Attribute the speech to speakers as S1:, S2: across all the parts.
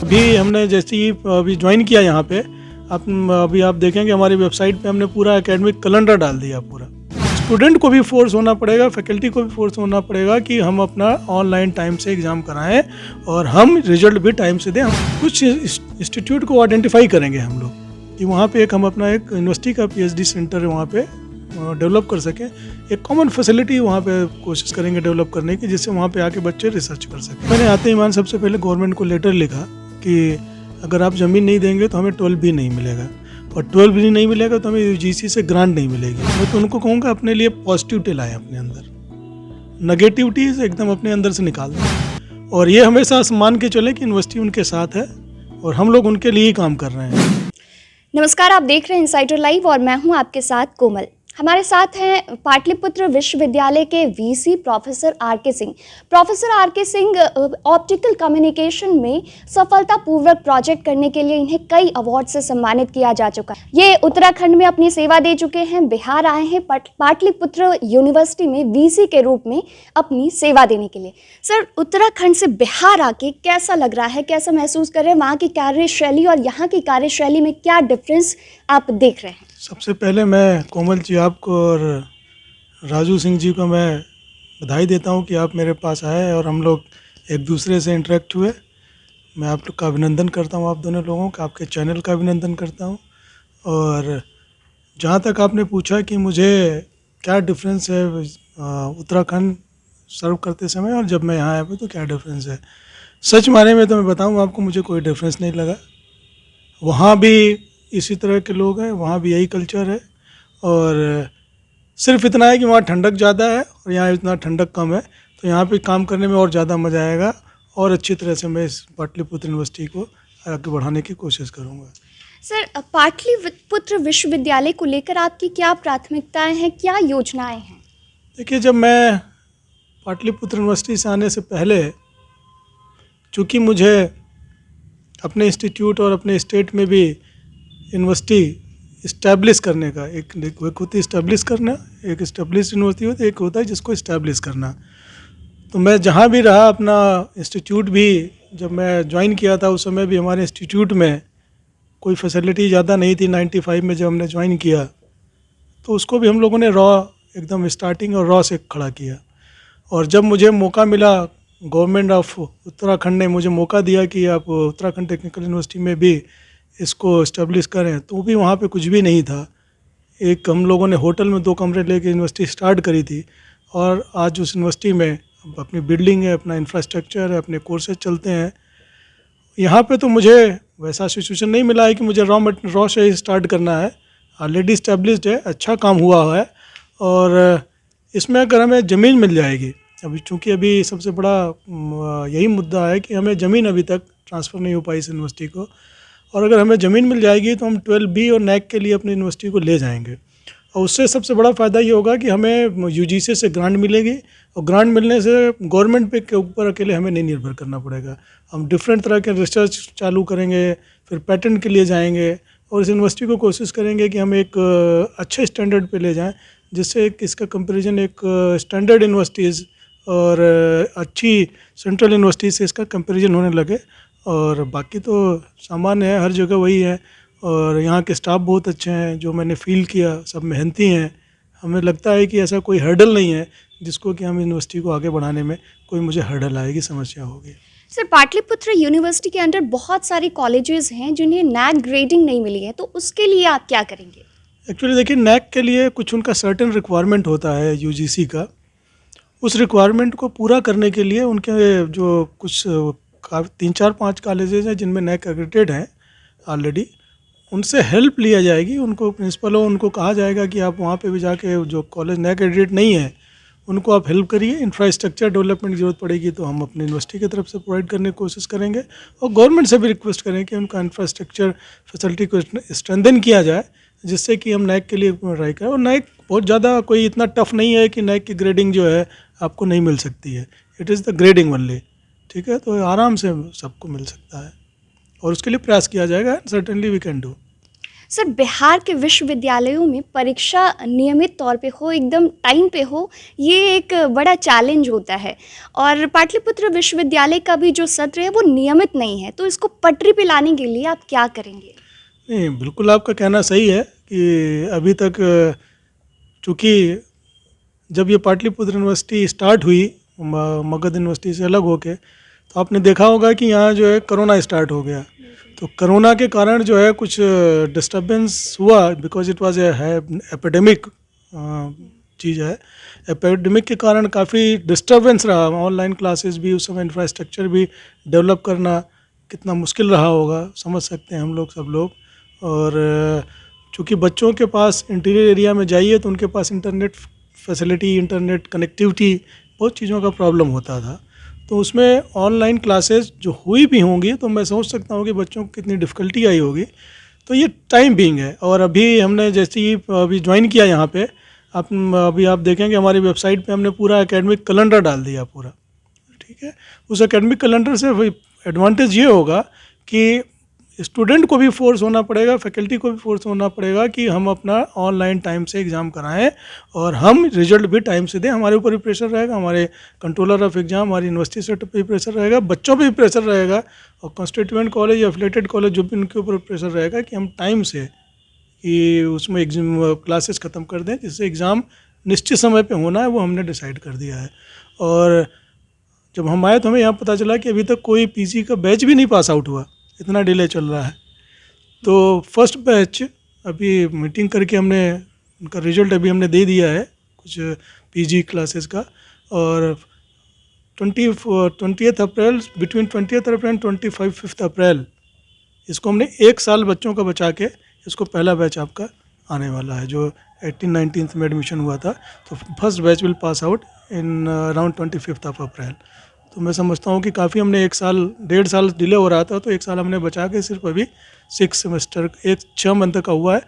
S1: अभी हमने जैसे ही अभी ज्वाइन किया यहाँ पे, अभी आप देखेंगे हमारी वेबसाइट पे हमने पूरा एकेडमिक कैलेंडर डाल दिया पूरा। स्टूडेंट को भी फोर्स होना पड़ेगा, फैकल्टी को भी फोर्स होना पड़ेगा कि हम अपना ऑनलाइन टाइम से एग्ज़ाम कराएं और हम रिजल्ट भी टाइम से दें। हम कुछ इंस्टीट्यूट को आइडेंटिफाई करेंगे हम लोग कि वहाँ पे हम अपना एक यूनिवर्सिटी का PhD सेंटर वहाँ पे डेवलप कर सकें। एक कॉमन फैसिलिटी वहाँ पे कोशिश करेंगे डेवलप करने की, जिससे वहाँ पे आके बच्चे रिसर्च कर सकें। मैंने आते ही मान सबसे पहले गवर्नमेंट को लेटर लिखा कि अगर आप ज़मीन नहीं देंगे तो हमें 12 भी नहीं मिलेगा, और 12 भी नहीं मिलेगा तो हमें UGC से ग्रांट नहीं मिलेगी। मैं तो उनको कहूँगा अपने लिए पॉजिटिविटी लाएं अपने अंदर, नेगेटिविटीज़ एकदम अपने अंदर से निकाल दें, और ये हमेशा मान के चलें कि यूनिवर्सिटी उनके साथ है और हम लोग उनके लिए ही काम कर रहे हैं।
S2: नमस्कार, आप देख रहे हैं इनसाइडर लाइव और मैं हूं आपके साथ कोमल। हमारे साथ हैं पाटलिपुत्र विश्वविद्यालय के VC professor RK Singh. Professor RK Singh optical communication में सफलतापूर्वक प्रोजेक्ट करने के लिए इन्हें कई अवार्ड से सम्मानित किया जा चुका है। ये उत्तराखंड में अपनी सेवा दे चुके हैं, बिहार आए हैं पाटलिपुत्र यूनिवर्सिटी में VC के रूप में अपनी सेवा देने के लिए। सर, उत्तराखंड से बिहार आके कैसा लग रहा है, कैसा महसूस कर रहे हैं? वहाँ की कार्यशैली और यहाँ की कार्यशैली में क्या डिफरेंस आप देख रहे हैं?
S1: सबसे पहले मैं कोमल जी आपको और राजू सिंह जी को मैं बधाई देता हूं कि आप मेरे पास आए और हम लोग एक दूसरे से इंटरेक्ट हुए। मैं आप लोग का अभिनंदन करता हूं, आप दोनों लोगों का, आपके चैनल का अभिनंदन करता हूं। और जहां तक आपने पूछा कि मुझे क्या डिफरेंस है उत्तराखंड सर्व करते समय और जब मैं यहाँ आया तो क्या डिफरेंस है, सच माने में तो मैं बताऊँ आपको, मुझे कोई डिफरेंस नहीं लगा। वहाँ भी इसी तरह के लोग हैं, वहाँ भी यही कल्चर है, और सिर्फ इतना है कि वहाँ ठंडक ज़्यादा है और यहाँ इतना ठंडक कम है, तो यहाँ पे काम करने में और ज़्यादा मज़ा आएगा और अच्छी तरह से मैं इस पाटलिपुत्र यूनिवर्सिटी को आगे बढ़ाने की कोशिश करूँगा।
S2: सर, पाटलिपुत्र विश्वविद्यालय को लेकर आपकी क्या प्राथमिकताएं हैं, क्या योजनाएं हैं? देखिए,
S1: जब मैं पाटलिपुत्र यूनिवर्सिटी से आने से पहले, चूँकि मुझे अपने इंस्टीट्यूट और अपने स्टेट में भी यूनिवर्सिटी इस्टेब्लिश करने का एक होती है, इस्टेब्लिश करना, एक इस्टेब्लिश यूनिवर्सिटी होती है, एक होता है जिसको इस्टेब्लिश करना। तो मैं जहाँ भी रहा अपना इंस्टीट्यूट भी, जब मैं ज्वाइन किया था उस समय भी हमारे इंस्टीट्यूट में कोई फैसिलिटी ज़्यादा नहीं थी। 95 में जब हमने ज्वाइन किया तो उसको भी हम लोगों ने रॉ एकदम स्टार्टिंग और रॉ से खड़ा किया। और जब मुझे मौका मिला, गवर्नमेंट ऑफ उत्तराखंड ने मुझे मौका दिया कि आप उत्तराखंड टेक्निकल यूनिवर्सिटी में भी इसको इस्टेब्लिश करें, तो भी वहाँ पे कुछ भी नहीं था। एक हम लोगों ने होटल में 2 कमरे लेके यूनिवर्सिटी स्टार्ट करी थी, और आज उस यूनिवर्सिटी में अपनी बिल्डिंग है, अपना इंफ्रास्ट्रक्चर है, अपने कोर्सेज चलते हैं। यहाँ पे तो मुझे वैसा सिचुएशन नहीं मिला है कि मुझे रॉ से स्टार्ट करना है, ऑलरेडी इस्टेब्लिश्ड है, अच्छा काम हुआ है। और इसमें अगर हमें ज़मीन मिल जाएगी, अभी चूँकि अभी सबसे बड़ा यही मुद्दा है कि हमें ज़मीन अभी तक ट्रांसफ़र नहीं हो पाई इस यूनिवर्सिटी को, और अगर हमें ज़मीन मिल जाएगी तो हम 12B और NAC के लिए अपनी यूनिवर्सिटी को ले जाएंगे। और उससे सबसे बड़ा फ़ायदा ये होगा कि हमें UGC से ग्रांट मिलेगी, और ग्रांट मिलने से गवर्नमेंट पे के ऊपर अकेले हमें नहीं निर्भर करना पड़ेगा। हम डिफरेंट तरह के रिसर्च चालू करेंगे, फिर पैटेंट के लिए जाएंगे, और इस यूनिवर्सिटी को कोशिश करेंगे कि हम एक अच्छे स्टैंडर्ड पे ले जाएँ, जिससे इसका कंपेरिजन एक स्टैंडर्ड यूनिवर्सिटीज़ और अच्छी सेंट्रल यूनिवर्सिटी से इसका कंपेरिजन होने लगे। और बाकी तो सामान्य है, हर जगह वही है, और यहाँ के स्टाफ बहुत अच्छे हैं, जो मैंने फील किया, सब मेहनती हैं। हमें लगता है कि ऐसा कोई हर्डल नहीं है जिसको कि हम यूनिवर्सिटी को आगे बढ़ाने में कोई मुझे हर्डल आएगी, समस्या होगी।
S2: सर, पाटलिपुत्र यूनिवर्सिटी के अंडर बहुत सारे कॉलेजेस हैं जिन्हें NAC ग्रेडिंग नहीं मिली है, तो उसके लिए आप क्या करेंगे?
S1: एक्चुअली देखिए, NAC के लिए कुछ उनका सर्टेन रिक्वायरमेंट होता है UGC का। उस रिक्वायरमेंट को पूरा करने के लिए उनके जो कुछ 3-4-5 कॉलेजेस हैं जिनमें NAC एक्रेडिटेड हैं ऑलरेडी, उनसे हेल्प लिया जाएगी। उनको प्रिंसिपल हो, उनको कहा जाएगा कि आप वहाँ पे भी जाके जो कॉलेज NAC एक्रेडिटेड नहीं है उनको आप हेल्प करिए। इंफ्रास्ट्रक्चर डेवलपमेंट की ज़रूरत पड़ेगी तो हम अपनी यूनिवर्सिटी की तरफ से प्रोवाइड करने की कोशिश करेंगे, और गवर्नमेंट से भी रिक्वेस्ट करें कि उनका इंफ्रास्ट्रक्चर फैसिलिटी को स्ट्रेंथन किया जाए, जिससे कि हम NAC के लिए ट्राई करें। और NAC बहुत ज़्यादा कोई इतना टफ नहीं है कि NAC की ग्रेडिंग जो है आपको नहीं मिल सकती है। It is the grading only, ठीक है, तो आराम से सबको मिल सकता है, और उसके लिए प्रयास किया जाएगा। Certainly we can do.
S2: Sir, Bihar के विश्वविद्यालयों में परीक्षा नियमित तौर पे हो, एकदम टाइम पे हो, ये एक बड़ा चैलेंज होता है। और पाटलिपुत्र विश्वविद्यालय का भी जो सत्र है वो नियमित नहीं है, तो इसको पटरी पे लाने के लिए आप क्या करेंगे?
S1: नहीं, बिल्कुल आपका कहना सही है कि अभी तक चूँकि जब ये पाटलिपुत्र यूनिवर्सिटी स्टार्ट हुई मगध यूनिवर्सिटी से अलग होके, तो आपने देखा होगा कि यहाँ जो है कोरोना स्टार्ट हो गया। तो कोरोना के कारण जो है कुछ डिस्टर्बेंस हुआ, बिकॉज इट वाज है एपिडेमिक चीज़ है। एपिडेमिक के कारण काफ़ी डिस्टर्बेंस रहा, ऑनलाइन क्लासेस भी, उस समय इंफ्रास्ट्रक्चर भी डेवलप करना कितना मुश्किल रहा होगा, समझ सकते हैं हम लोग, सब लोग। और चूँकि बच्चों के पास इंटीरियर एरिया में जाइए तो उनके पास इंटरनेट फैसिलिटी, इंटरनेट कनेक्टिविटी, बहुत चीज़ों का प्रॉब्लम होता था। तो उसमें ऑनलाइन क्लासेस जो हुई भी होंगी तो मैं सोच सकता हूँ कि बच्चों को कितनी डिफ़िकल्टी आई होगी। तो ये टाइम बीइंग है। और अभी हमने जैसे ही अभी ज्वाइन किया यहाँ पे, अभी आप देखेंगे हमारी वेबसाइट पे हमने पूरा एकेडमिक कैलेंडर डाल दिया पूरा, ठीक है। उस एकेडमिक कैलेंडर से एडवांटेज ये होगा कि स्टूडेंट को भी फोर्स होना पड़ेगा, फैकल्टी को भी फोर्स होना पड़ेगा कि हम अपना ऑनलाइन टाइम से एग्ज़ाम कराएं और हम रिजल्ट भी टाइम से दें। हमारे ऊपर भी प्रेशर रहेगा, हमारे कंट्रोलर ऑफ एग्ज़ाम, हमारी यूनिवर्सिटी सेट पे भी प्रेशर रहेगा, बच्चों पे भी प्रेशर रहेगा, और कॉन्स्टिट्यूएंट कॉलेज, एफिलेटेड कॉलेज जो भी उनके ऊपर प्रेशर रहेगा कि हम टाइम से कि उसमें एग्जाम क्लासेस ख़त्म कर दें, जिससे एग्ज़ाम निश्चित समय पे होना है वो हमने डिसाइड कर दिया है। और जब हम आए तो हमें यहाँ पता चला कि अभी तक कोई पीजी का बैच भी नहीं पास आउट हुआ, इतना डिले चल रहा है। तो फर्स्ट बैच अभी मीटिंग करके हमने उनका रिजल्ट अभी हमने दे दिया है कुछ पीजी क्लासेस का। और 20th April, between 20th April and 5th अप्रैल इसको हमने 1 साल बच्चों का बचा के इसको पहला बैच आपका आने वाला है, जो 18-19 में एडमिशन हुआ था। तो first batch will pass out in around 25th of April. तो मैं समझता हूँ कि काफ़ी हमने 1 साल, 1.5 साल डिले हो रहा था, तो 1 साल हमने बचा के सिर्फ अभी 6 सेमेस्टर, 6 मंथ का हुआ है।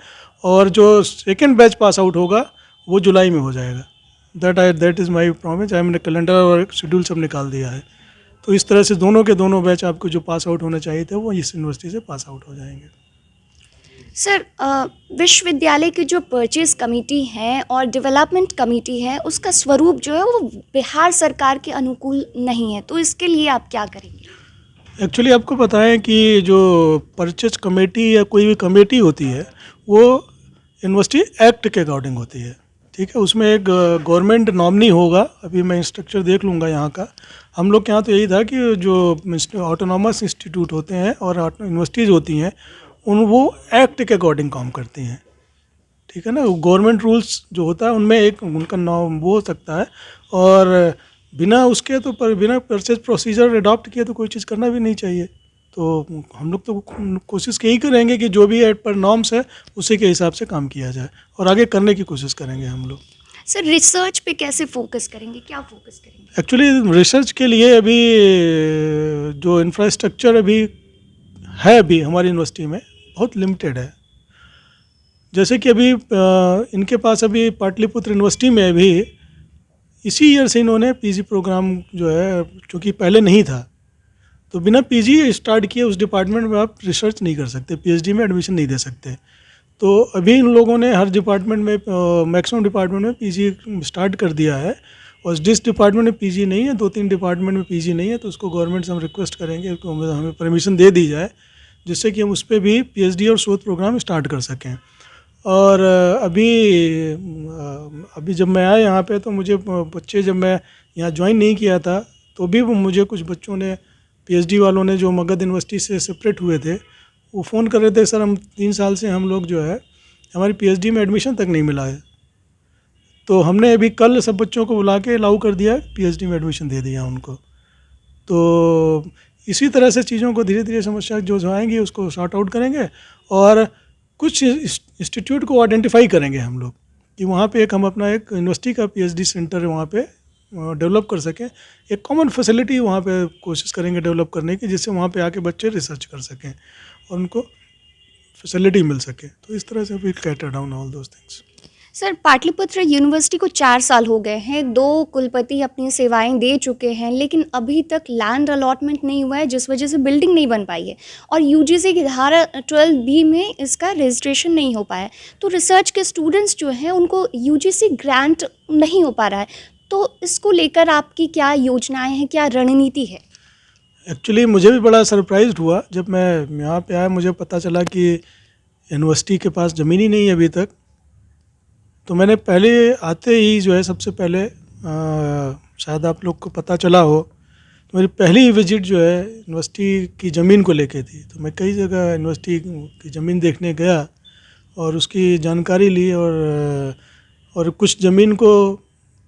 S1: और जो सेकेंड बैच पास आउट होगा वो जुलाई में हो जाएगा। That is my promise. हमने कैलेंडर और शेड्यूल सब निकाल दिया है। तो इस तरह से दोनों के दोनों बैच आपको जो पास आउट होने चाहिए थे वो इस यूनिवर्सिटी से पास आउट हो जाएंगे।
S2: सर, विश्वविद्यालय की जो परचेज कमेटी है और डेवलपमेंट कमेटी है, उसका स्वरूप जो है वो बिहार सरकार के अनुकूल नहीं है, तो इसके लिए आप क्या करेंगे?
S1: एक्चुअली आपको बताएं कि जो परचेज कमेटी या कोई भी कमेटी होती है वो यूनिवर्सिटी एक्ट के अकॉर्डिंग होती है, ठीक है। उसमें एक गवर्नमेंट नॉमिनी होगा। अभी मैं स्ट्रक्चर देख लूँगा यहाँ का। हम लोग के यहाँ तो यही था कि जो ऑटोनॉमस इंस्टीट्यूट होते हैं और यूनिवर्सिटीज़ होती हैं वो एक्ट के अकॉर्डिंग काम करती हैं, ठीक है ना। गवर्नमेंट रूल्स जो होता है उनमें एक उनका नाम वो हो सकता है, और बिना उसके तो बिना परचेज प्रोसीजर अडॉप्ट किए तो कोई चीज़ करना भी नहीं चाहिए। तो हम लोग तो कोशिश यही करेंगे कि जो भी एड पर नॉर्म्स है उसी के हिसाब से काम किया जाए, और आगे करने की कोशिश करेंगे हम लोग।
S2: सर, रिसर्च पे कैसे फोकस करेंगे, क्या फोकस करेंगे?
S1: एक्चुअली रिसर्च के लिए अभी जो इंफ्रास्ट्रक्चर अभी है अभी हमारी यूनिवर्सिटी में बहुत लिमिटेड है। जैसे कि अभी इनके पास अभी पाटलिपुत्र यूनिवर्सिटी में अभी इसी ईयर से इन्होंने पीजी प्रोग्राम जो है, चूँकि पहले नहीं था, तो बिना पीजी स्टार्ट किए उस डिपार्टमेंट में आप रिसर्च नहीं कर सकते, पीएचडी में एडमिशन नहीं दे सकते। तो अभी इन लोगों ने हर डिपार्टमेंट में, मैक्सिमम डिपार्टमेंट में पीजी स्टार्ट कर दिया है। और जिस डिपार्टमेंट में पीजी नहीं है, 2-3 डिपार्टमेंट में पीजी नहीं है, तो उसको गवर्नमेंट से हम रिक्वेस्ट करेंगे कि हमें परमिशन दे दी जाए, जिससे कि हम उस पर भी पीएचडी और शोध प्रोग्राम स्टार्ट कर सकें। और अभी जब मैं आया यहाँ पे तो मुझे बच्चे, जब मैं यहाँ ज्वाइन नहीं किया था तो भी मुझे कुछ बच्चों ने, पीएचडी वालों ने जो मगध यूनिवर्सिटी से सेपरेट हुए थे, वो फ़ोन कर रहे थे, सर हम 3 साल से हम लोग जो है हमारी पीएचडी में एडमिशन तक नहीं मिला है। तो हमने अभी कल सब बच्चों को बुला के अलाउ कर दिया, पीएचडी में एडमिशन दे दिया उनको। तो इसी तरह से चीज़ों को धीरे धीरे समस्या जो आएंगी उसको सॉर्ट आउट करेंगे, और कुछ इंस्टीट्यूट को आइडेंटिफाई करेंगे हम लोग कि वहाँ पे हम अपना एक यूनिवर्सिटी का पीएचडी सेंटर वहाँ पे डेवलप कर सकें। एक कॉमन फैसिलिटी वहाँ पे कोशिश करेंगे डेवलप करने की, जिससे वहाँ पे आके बच्चे रिसर्च कर सकें और उनको फैसिलिटी मिल सके। तो इस तरह से we cater down all those things.
S2: Sir, Pataliputra university को 4 साल हो गए हैं, 2 कुलपति अपनी सेवाएं दे चुके हैं, लेकिन अभी तक लैंड अलॉटमेंट नहीं हुआ है, जिस वजह से बिल्डिंग नहीं बन पाई है और यूजीसी की धारा 12B में इसका रजिस्ट्रेशन नहीं हो पाया है। तो रिसर्च के स्टूडेंट्स जो हैं उनको यूजीसी ग्रांट नहीं हो पा रहा है। तो इसको लेकर आपकी क्या योजनाएं हैं, क्या रणनीति है?
S1: एक्चुअली मुझे भी बड़ा सरप्राइज हुआ जब मैं यहाँ पे आया, मुझे पता चला कि यूनिवर्सिटी के पास ज़मीन ही नहीं है अभी तक। तो मैंने पहले आते ही जो है सबसे पहले शायद आप लोग को पता चला हो, तो मेरी पहली विजिट जो है यूनिवर्सिटी की ज़मीन को लेके थी। तो मैं कई जगह यूनिवर्सिटी की ज़मीन देखने गया और उसकी जानकारी ली, और कुछ ज़मीन को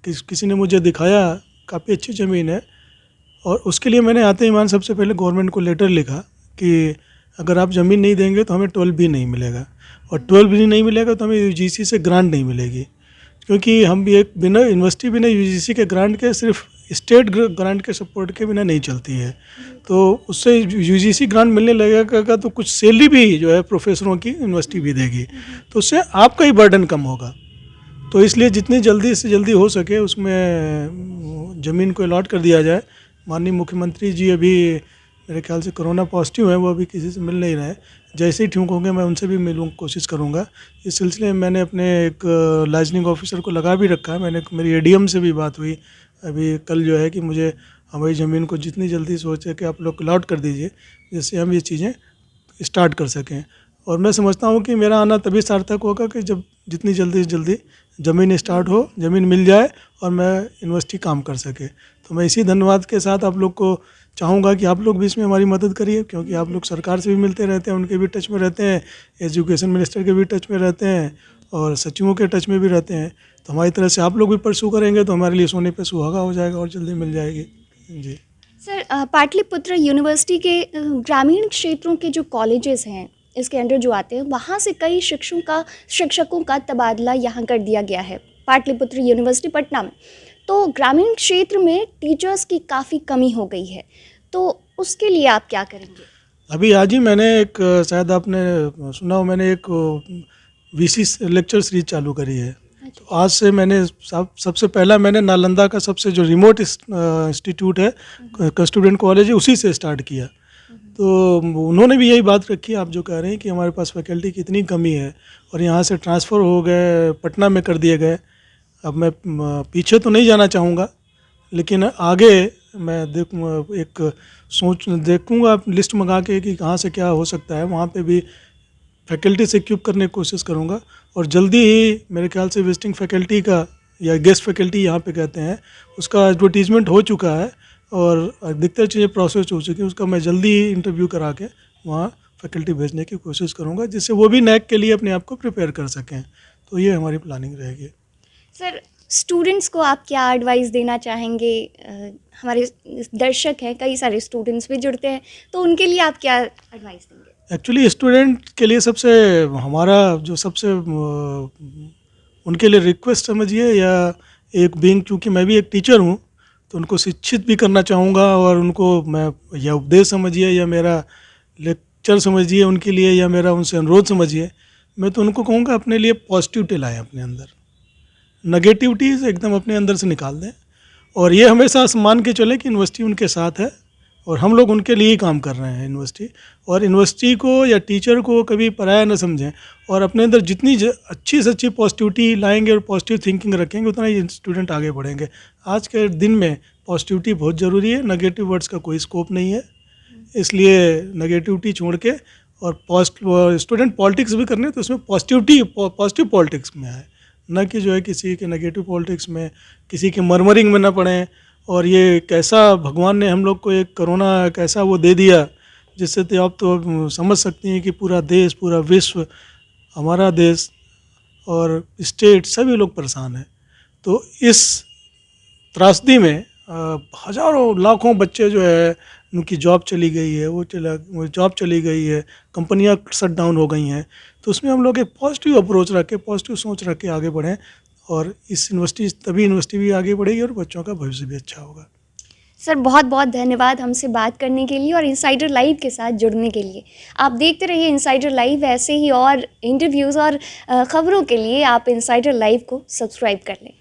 S1: किसी ने मुझे दिखाया, काफ़ी अच्छी ज़मीन है। और उसके लिए मैंने आते ही मान सबसे पहले गवर्नमेंट को लेटर लिखा कि अगर आप ज़मीन नहीं देंगे तो हमें 12B नहीं मिलेगा, और 12B नहीं मिलेगा तो हमें यूजीसी से ग्रांट नहीं मिलेगी, क्योंकि हम भी एक बिना यूनिवर्सिटी बिना यूजीसी के ग्रांट के, सिर्फ स्टेट ग्रांट के सपोर्ट के बिना नहीं चलती है। तो उससे यूजीसी ग्रांट मिलने लगेगा तो कुछ सैलरी भी जो है प्रोफेसरों की यूनिवर्सिटी भी देगी, तो उससे आपका ही बर्डन कम होगा। तो इसलिए जितनी जल्दी से जल्दी हो सके उसमें ज़मीन को अलॉट कर दिया जाए। माननीय मुख्यमंत्री जी अभी मेरे ख्याल से कोरोना पॉजिटिव है, वो अभी किसी से मिल नहीं रहे हैं। जैसे ही ठीक होंगे मैं उनसे भी मिलूँ, कोशिश करूँगा। इस सिलसिले में मैंने अपने एक लाइजनिंग ऑफिसर को लगा भी रखा है। मेरी एडीएम से भी बात हुई अभी कल जो है कि मुझे हमारी ज़मीन को जितनी जल्दी सोचे कि आप लोग अलॉट कर दीजिए, जिससे हम ये चीज़ें स्टार्ट कर सकें। और मैं समझता हूँ कि मेरा आना तभी सार्थक होगा कि जब जितनी जल्दी से जल्दी ज़मीन स्टार्ट हो, ज़मीन मिल जाए और मैं यूनिवर्सिटी काम कर सके। तो मैं इसी धन्यवाद के साथ आप लोग को चाहूँगा कि आप लोग भी इसमें हमारी मदद करिए, क्योंकि आप लोग सरकार से भी मिलते रहते हैं, उनके भी टच में रहते हैं, एजुकेशन मिनिस्टर के भी टच में रहते हैं और सचिवों के टच में भी रहते हैं। तो हमारी तरह से आप लोग भी परसू करेंगे तो हमारे लिए सोने पे सुहागा हो जाएगा और जल्दी मिल जाएगी। जी
S2: सर, पाटलिपुत्र यूनिवर्सिटी के ग्रामीण क्षेत्रों के जो कॉलेजेस हैं इसके अंडर जो आते हैं, वहाँ से कई शिक्षकों का तबादला यहाँ कर दिया गया है पाटलिपुत्र यूनिवर्सिटी पटना में। तो ग्रामीण क्षेत्र में टीचर्स की काफ़ी कमी हो गई है, तो उसके लिए आप क्या करेंगे?
S1: अभी आज ही मैंने एक, शायद आपने सुना हो, मैंने एक वीसी लेक्चर सीरीज चालू करी है। तो आज से मैंने सबसे पहला मैंने नालंदा का सबसे जो रिमोट इंस्टीट्यूट है, स्टूडेंट कॉलेज है, उसी से स्टार्ट किया। तो उन्होंने भी यही बात रखी आप जो कह रहे हैं कि हमारे पास फैकल्टी की इतनी कमी है, और यहाँ से ट्रांसफ़र हो गए, पटना में कर दिए गए। अब मैं पीछे तो नहीं जाना चाहूँगा, लेकिन आगे मैं देखूँगा लिस्ट मंगा के कि कहाँ से क्या हो सकता है, वहाँ पे भी फैकल्टी से इक्विप करने की कोशिश करूँगा। और जल्दी ही मेरे ख्याल से विजिटिंग फैकल्टी का, या गेस्ट फैकल्टी यहाँ पे कहते हैं, उसका एडवर्टीजमेंट हो चुका है और अधिकतर चीज़ें प्रोसेस हो चुकी हैं। उसका मैं जल्दी ही इंटरव्यू करा के वहाँ फैकल्टी भेजने की कोशिश करूँगा, जिससे वो भी नैक के लिए अपने आप को प्रिपेयर कर सकें। तो ये हमारी प्लानिंग रहेगी।
S2: सर, स्टूडेंट्स को आप क्या एडवाइस देना चाहेंगे? हमारे दर्शक हैं, कई सारे स्टूडेंट्स भी जुड़ते हैं, तो उनके लिए आप क्या एडवाइस देंगे?
S1: एक्चुअली स्टूडेंट के लिए हमारा जो सबसे उनके लिए रिक्वेस्ट समझिए, या एक चूँकि मैं भी एक टीचर हूँ, तो उनको शिक्षित भी करना चाहूँगा, और उनको मैं या उपदेश समझिए या मेरा लेक्चर समझिए उनके लिए, या मेरा उनसे अनुरोध समझिए। मैं तो उनको कहूँगा अपने लिए पॉजिटिविटी लाएं अपने अंदर, नेगेटिविटीज़ एकदम अपने अंदर से निकाल दें, और ये हमेशा मान के चलें कि यूनिवर्सिटी उनके साथ है और हम लोग उनके लिए ही काम कर रहे हैं यूनिवर्सिटी। और यूनिवर्सिटी को या टीचर को कभी पराया न समझें, और अपने अंदर जितनी अच्छी से अच्छी पॉजिटिविटी लाएंगे और पॉजिटिव थिंकिंग रखेंगे, उतना ही स्टूडेंट आगे बढ़ेंगे। आज के दिन में पॉजिटिविटी बहुत ज़रूरी है, नेगेटिव वर्ड्स का कोई स्कोप नहीं है। इसलिए नेगेटिविटी छोड़ के, और स्टूडेंट पॉलिटिक्स भी करने तो उसमें पॉजिटिव पॉलिटिक्स में आए, न कि जो है किसी के नेगेटिव पॉलिटिक्स में, किसी के मरमरिंग में न पड़ें। और ये कैसा भगवान ने हम लोग को एक कोरोना कैसा वो दे दिया, जिससे तो आप तो समझ सकती हैं कि पूरा देश, पूरा विश्व, हमारा देश और स्टेट सभी लोग परेशान हैं। तो इस त्रासदी में हज़ारों लाखों बच्चे जो है उनकी जॉब चली गई है, वो जॉब चली गई है, कंपनियां शट डाउन हो गई हैं। तो उसमें हम लोग एक पॉजिटिव अप्रोच रख के, पॉजिटिव सोच रख के आगे बढ़ें, और इस यूनिवर्सिटी भी आगे बढ़ेगी और बच्चों का भविष्य भी अच्छा होगा।
S2: सर बहुत बहुत धन्यवाद हमसे बात करने के लिए और इनसाइडर लाइव के साथ जुड़ने के लिए। आप देखते रहिए इनसाइडर लाइव, ऐसे ही और इंटरव्यूज़ और ख़बरों के लिए आप इनसाइडर लाइव को सब्सक्राइब कर लें।